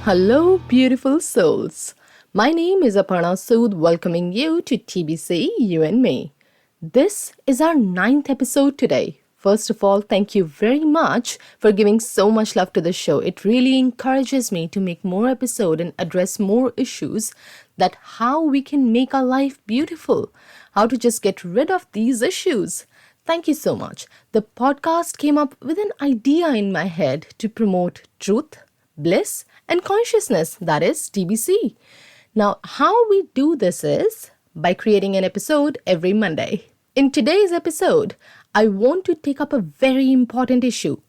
Hello, beautiful souls. My name is Aparna Sood, welcoming you to TBC, You and Me. This is our ninth episode today. First of all, thank you very much for giving so much love to the show. It really encourages me to make more episodes and address more issues that how we can make our life beautiful, how to just get rid of these issues. Thank you so much. The podcast came up with an idea in my head to promote truth, bliss, and consciousness, that is TBC. Now, how we do this is by creating an episode every Monday. In today's episode, I want to take up a very important issue,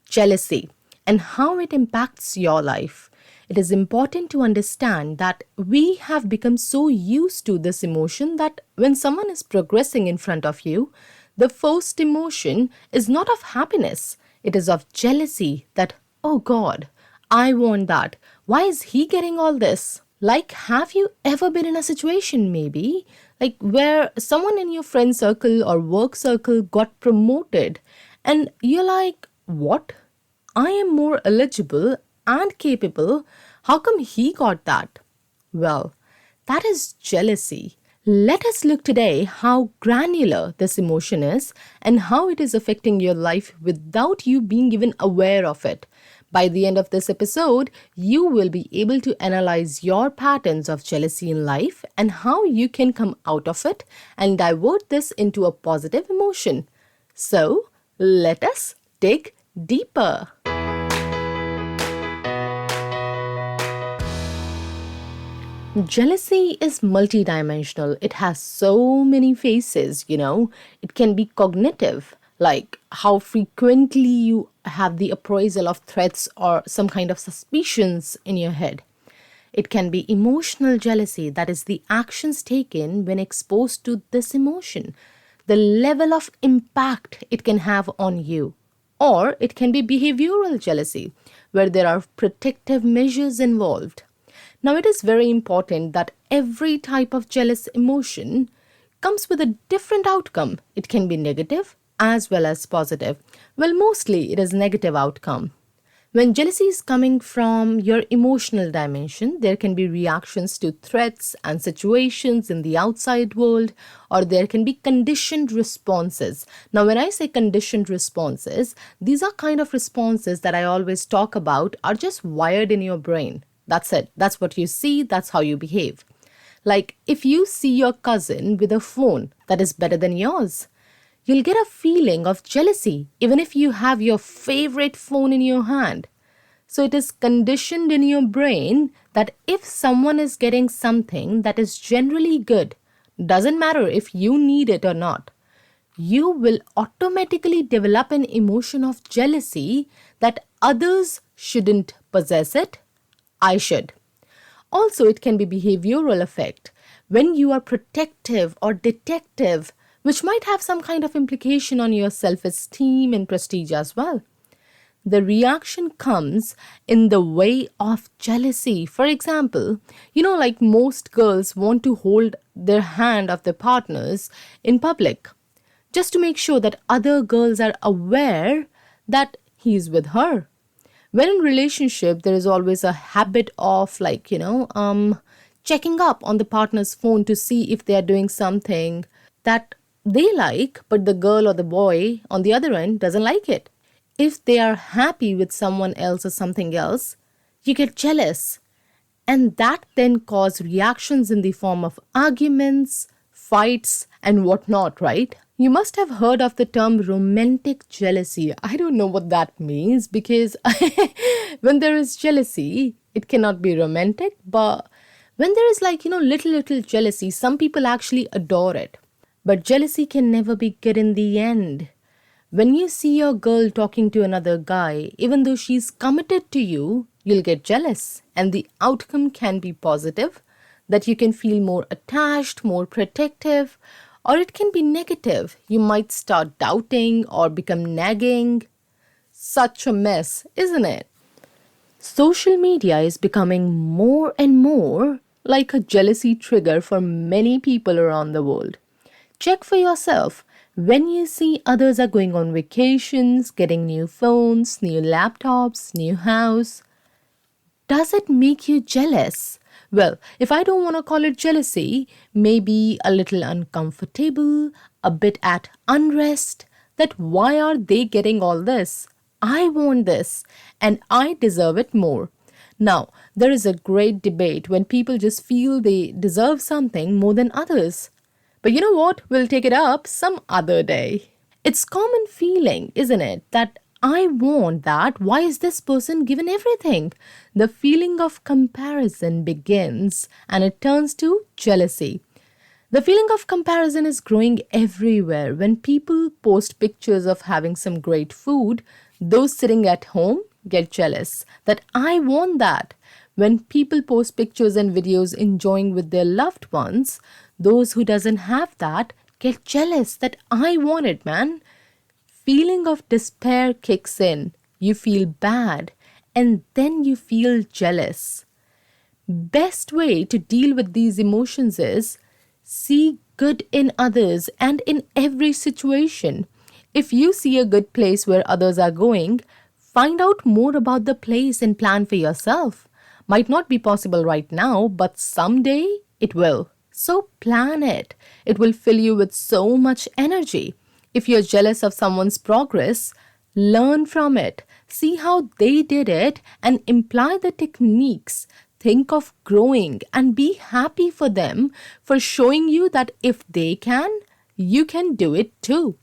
jealousy, and how it impacts your life. It is important to understand that we have become so used to this emotion that when someone is progressing in front of you, the first emotion is not of happiness, it is of jealousy that, oh God, I want that. Why is he getting all this? Like, have you ever been in a situation maybe like where someone in your friend circle or work circle got promoted and you're like, what? I am more eligible and capable. How come he got that? Well, that is jealousy. Let us look today how granular this emotion is and how it is affecting your life without you being even aware of it. By the end of this episode, you will be able to analyze your patterns of jealousy in life and how you can come out of it and divert this into a positive emotion. So, let us dig deeper. Jealousy is multidimensional. It has so many faces. It can be cognitive, like how frequently you have the appraisal of threats or some kind of suspicions in your head. It can be emotional jealousy, that is, the actions taken when exposed to this emotion, the level of impact it can have on you. Or it can be behavioral jealousy, where there are protective measures involved. Now, it is very important that every type of jealous emotion comes with a different outcome. It can be negative as well as positive. Well, mostly it is negative outcome. When jealousy is coming from your emotional dimension, there can be reactions to threats and situations in the outside world, or there can be conditioned responses. Now, when I say conditioned responses, these are kind of responses that I always talk about are just wired in your brain. That's it. That's what you see. That's how you behave. Like if you see your cousin with a phone that is better than yours, you'll get a feeling of jealousy even if you have your favorite phone in your hand. So it is conditioned in your brain that if someone is getting something that is generally good, doesn't matter if you need it or not, you will automatically develop an emotion of jealousy that others shouldn't possess it. I should. Also, it can be behavioral effect when you are protective or detective, which might have some kind of implication on your self-esteem and prestige as well. The reaction comes in the way of jealousy. For example, like most girls want to hold their hand of their partners in public just to make sure that other girls are aware that he's with her. When in relationship, there is always a habit of checking up on the partner's phone to see if they are doing something that they like, but the girl or the boy on the other end doesn't like it. If they are happy with someone else or something else, you get jealous. And that then cause reactions in the form of arguments, fights, and whatnot, right? You must have heard of the term romantic jealousy. I don't know what that means because when there is jealousy, it cannot be romantic. But when there is little jealousy, some people actually adore it. But jealousy can never be good in the end. When you see your girl talking to another guy, even though she's committed to you, you'll get jealous. And the outcome can be positive, that you can feel more attached, more protective, or it can be negative. You might start doubting or become nagging. Such a mess, isn't it? Social media is becoming more and more like a jealousy trigger for many people around the world. Check for yourself. When you see others are going on vacations, getting new phones, new laptops, new house, Does it make you jealous? Well, if I don't want to call it jealousy, maybe a little uncomfortable, a bit at unrest, that why are they getting all this? I want this and I deserve it more. Now, there is a great debate when people just feel they deserve something more than others. But you know what? We'll take it up some other day. It's common feeling, isn't it, that I want that. Why is this person given everything? The feeling of comparison begins and it turns to jealousy. The feeling of comparison is growing everywhere. When people post pictures of having some great food, those sitting at home get jealous that I want that. When people post pictures and videos enjoying with their loved ones, those who doesn't have that get jealous that I want it, man. Feeling of despair kicks in. You feel bad and then you feel jealous. Best way to deal with these emotions is see good in others and in every situation. If you see a good place where others are going, find out more about the place and plan for yourself. Might not be possible right now, but someday it will. So plan it. It will fill you with so much energy. If you're jealous of someone's progress, learn from it. See how they did it and imply the techniques. Think of growing and be happy for them for showing you that if they can, you can do it too.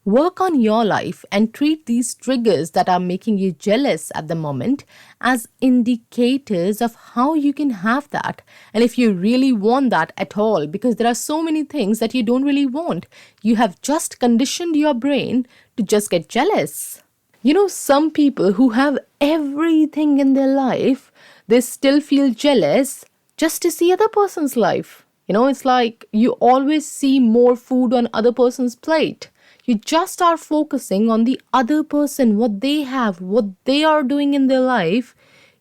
Work on your life and treat these triggers that are making you jealous at the moment as indicators of how you can have that. And if you really want that at all, because there are so many things that you don't really want, you have just conditioned your brain to just get jealous. You know, some people who have everything in their life, they still feel jealous just to see other person's life. You know, it's like you always see more food on other person's plate. You just are focusing on the other person, what they have, what they are doing in their life.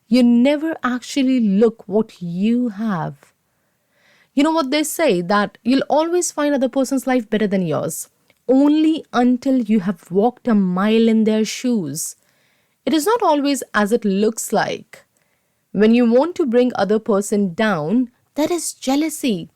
You never actually look what you have. You know what they say, that you'll always find other person's life better than yours, only until you have walked a mile in their shoes. It is not always as it looks like. When you want to bring other person down, that is jealousy.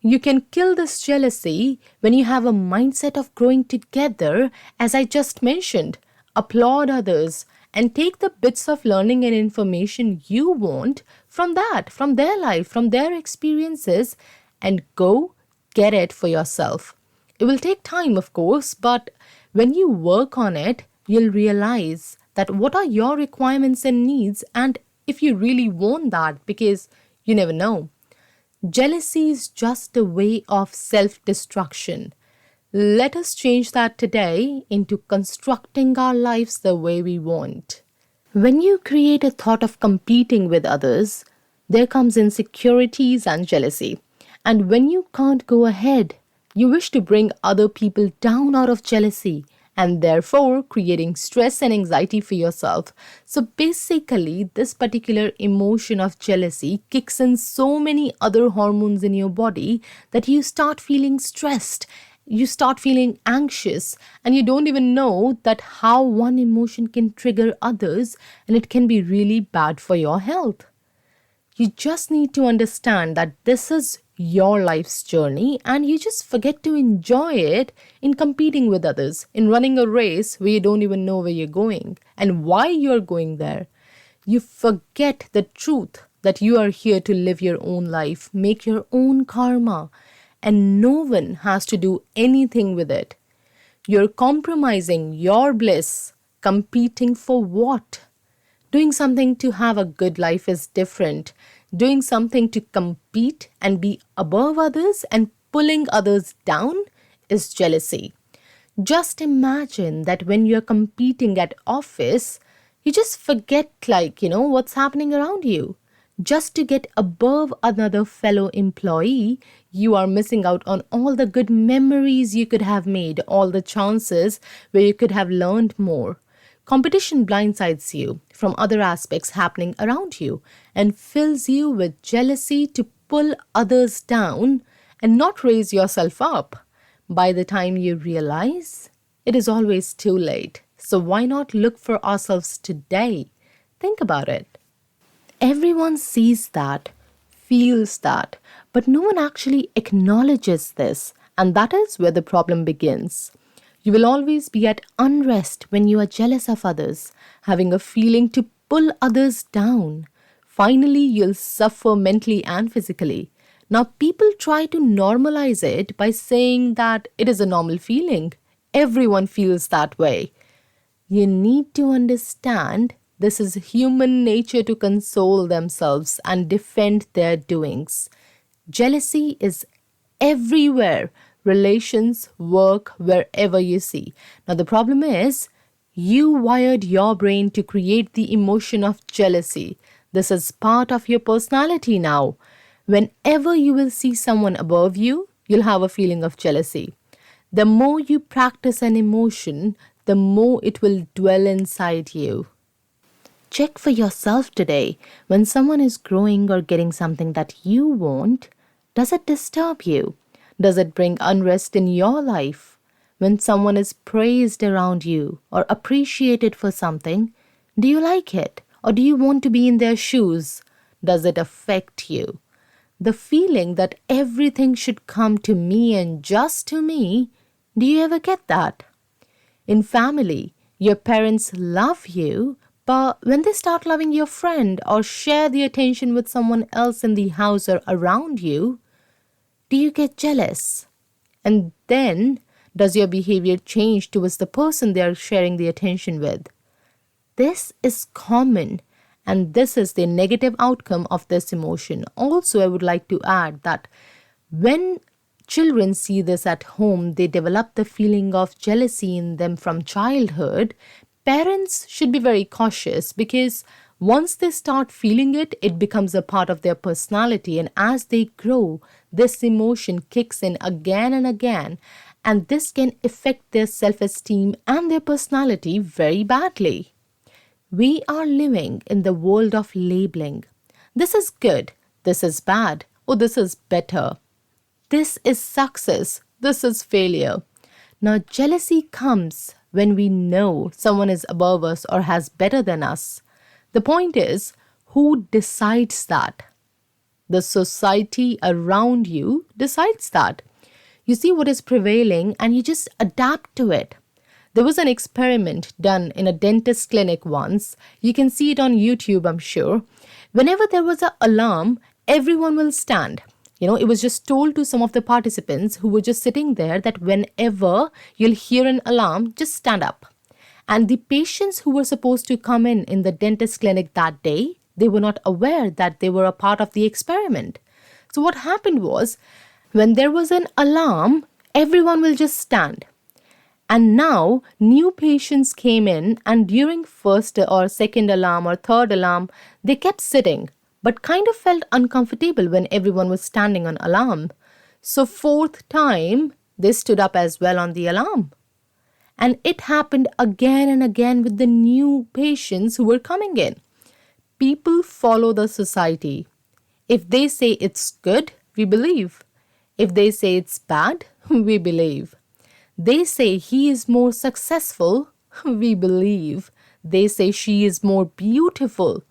You can kill this jealousy when you have a mindset of growing together, as I just mentioned. Applaud others and take the bits of learning and information you want from that, from their life, from their experiences, and go get it for yourself. It will take time, of course, but when you work on it, you'll realize that what are your requirements and needs, and if you really want that, because you never know. Jealousy is just a way of self-destruction. Let us change that today into constructing our lives the way we want. When you create a thought of competing with others, there comes insecurities and jealousy. And when you can't go ahead, you wish to bring other people down out of jealousy and therefore creating stress and anxiety for yourself. So basically, this particular emotion of jealousy kicks in so many other hormones in your body that you start feeling stressed, you start feeling anxious, and you don't even know that how one emotion can trigger others, and it can be really bad for your health. You just need to understand that this is your life's journey and you just forget to enjoy it in competing with others, in running a race where you don't even know where you're going and why you're going there. You forget the truth that you are here to live your own life, make your own karma, and no one has to do anything with it. You're compromising your bliss, competing for what? Doing something to have a good life is different. Doing something to compete and be above others and pulling others down is jealousy. Just imagine that when you're competing at office, you just forget what's happening around you. Just to get above another fellow employee, you are missing out on all the good memories you could have made, all the chances where you could have learned more. Competition blindsides you from other aspects happening around you and fills you with jealousy to pull others down and not raise yourself up. By the time you realize, it is always too late. So why not look for ourselves today? Think about it. Everyone sees that, feels that, but no one actually acknowledges this, and that is where the problem begins. You will always be at unrest when you are jealous of others, having a feeling to pull others down. Finally, you'll suffer mentally and physically. Now, people try to normalize it by saying that it is a normal feeling. Everyone feels that way. You need to understand this is human nature to console themselves and defend their doings. Jealousy is everywhere, relations, work, wherever you see. Now, the problem is you wired your brain to create the emotion of jealousy. This is part of your personality now. Whenever you will see someone above you, you'll have a feeling of jealousy. The more you practice an emotion, the more it will dwell inside you. Check for yourself today. When someone is growing or getting something that you want, does it disturb you? Does it bring unrest in your life? When someone is praised around you or appreciated for something, do you like it? Or do you want to be in their shoes? Does it affect you? The feeling that everything should come to me and just to me, do you ever get that? In family, your parents love you, but when they start loving your friend or share the attention with someone else in the house or around you, do you get jealous? And then, does your behavior change towards the person they are sharing the attention with? This is common, and this is the negative outcome of this emotion. Also, I would like to add that when children see this at home, they develop the feeling of jealousy in them from childhood. Parents should be very cautious because once they start feeling it, it becomes a part of their personality. And as they grow, this emotion kicks in again and again. And this can affect their self-esteem and their personality very badly. We are living in the world of labeling. This is good, this is bad, or this is better. This is success, this is failure. Now, jealousy comes when we know someone is above us or has better than us. The point is, who decides that? The society around you decides that. You see what is prevailing and you just adapt to it. There was an experiment done in a dentist clinic once. You can see it on YouTube, I'm sure. Whenever there was an alarm, everyone will stand. It was just told to some of the participants who were just sitting there that whenever you'll hear an alarm, just stand up. And the patients who were supposed to come in the dentist clinic that day, they were not aware that they were a part of the experiment. So what happened was, when there was an alarm, everyone will just stand. And now new patients came in, and during first or second alarm or third alarm, they kept sitting, but kind of felt uncomfortable when everyone was standing on alarm. So fourth time, they stood up as well on the alarm. And it happened again and again with the new patients who were coming in. People follow the society. If they say it's good, we believe. If they say it's bad, we believe. They say he is more successful, we believe. They say she is more beautiful,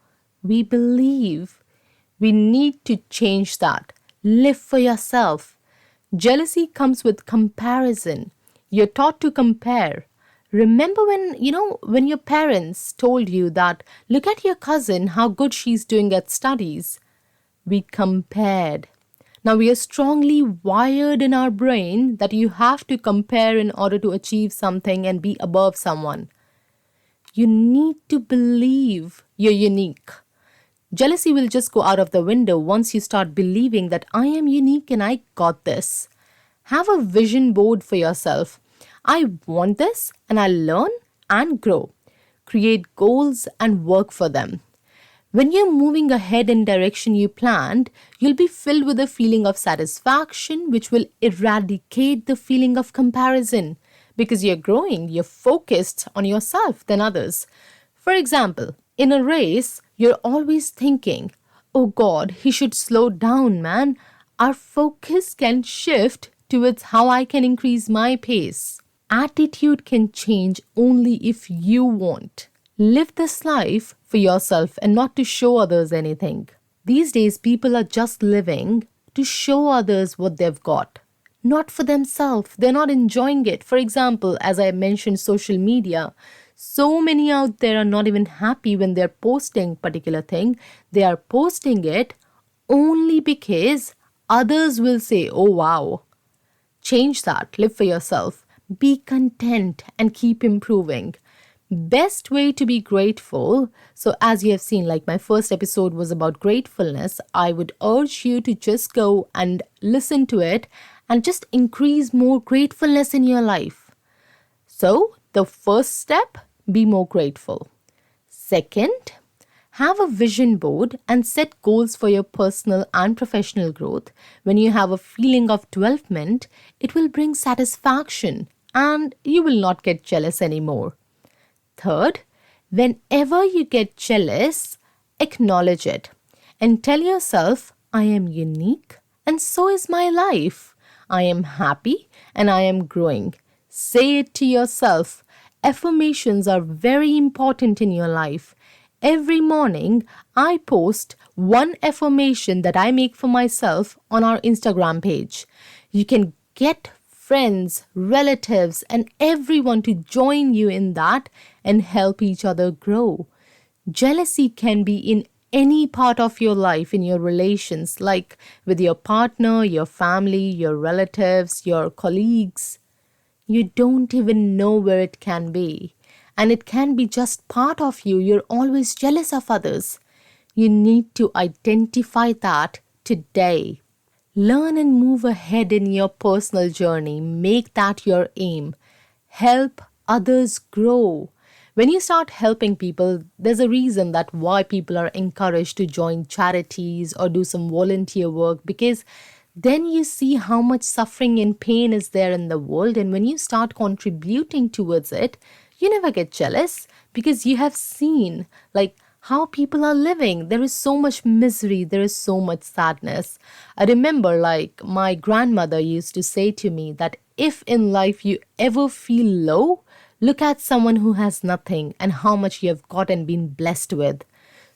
we believe. We need to change that. Live for yourself. Jealousy comes with comparison. You're taught to compare. Remember when your parents told you that, look at your cousin, how good she's doing at studies. We compared. Now, we are strongly wired in our brain that you have to compare in order to achieve something and be above someone. You need to believe you're unique. Jealousy will just go out of the window once you start believing that I am unique and I got this. Have a vision board for yourself. I want this and I'll learn and grow. Create goals and work for them. When you're moving ahead in direction you planned, you'll be filled with a feeling of satisfaction which will eradicate the feeling of comparison. Because you're growing, you're focused on yourself than others. For example, in a race, you're always thinking, oh God, he should slow down, man. Our focus can shift towards how I can increase my pace. Attitude can change only if you want. Live this life for yourself and not to show others anything. These days, people are just living to show others what they've got, not for themselves. They're not enjoying it. For example, as I mentioned, social media. So many out there are not even happy when they're posting particular thing. They are posting it only because others will say, oh wow. Change that. Live for yourself. Be content and keep improving. Best way to be grateful. So, as you have seen, like my first episode was about gratefulness, I would urge you to just go and listen to it and just increase more gratefulness in your life. So, the first step, be more grateful. Second, have a vision board and set goals for your personal and professional growth. When you have a feeling of development, it will bring satisfaction and you will not get jealous anymore. Third, whenever you get jealous, acknowledge it and tell yourself, I am unique and so is my life. I am happy and I am growing. Say it to yourself. Affirmations are very important in your life. Every morning, I post one affirmation that I make for myself on our Instagram page. You can get friends, relatives, and everyone to join you in that and help each other grow. Jealousy can be in any part of your life, in your relations, like with your partner, your family, your relatives, your colleagues. You don't even know where it can be. And it can be just part of you. You're always jealous of others. You need to identify that today. Learn and move ahead in your personal journey. Make that your aim. Help others grow. When you start helping people, there's a reason that why people are encouraged to join charities or do some volunteer work, because then you see how much suffering and pain is there in the world. And when you start contributing towards it, you never get jealous because you have seen like how people are living. There is so much misery. There is so much sadness. I remember like my grandmother used to say to me that if in life you ever feel low, look at someone who has nothing and how much you have got and been blessed with.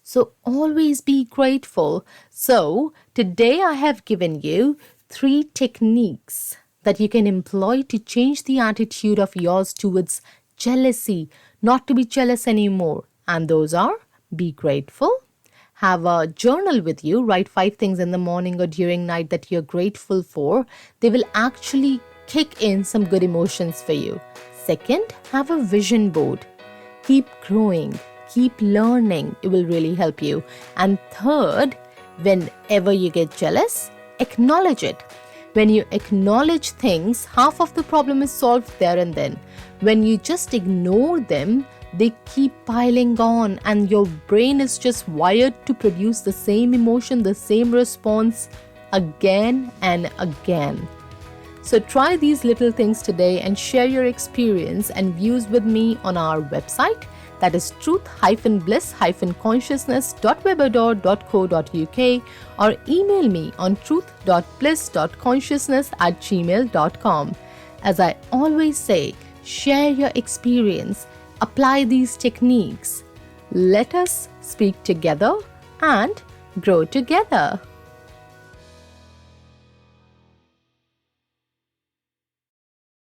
So always be grateful. So today I have given you 3 techniques that you can employ to change the attitude of yours towards jealousy, not to be jealous anymore. And those are: be grateful, have a journal with you, write 5 things in the morning or during night that you're grateful for. They will actually kick in some good emotions for you. Second, have a vision board. Keep growing, keep learning. It will really help you. And third, whenever you get jealous, acknowledge it. When you acknowledge things, half of the problem is solved there and then. When you just ignore them, they keep piling on and your brain is just wired to produce the same emotion, the same response again and again. So try these little things today and share your experience and views with me on our website, that is truth-bliss-consciousness.webador.co.uk, or email me on truth.bliss.consciousness@gmail.com. As I always say, share your experience, apply these techniques. Let us speak together and grow together.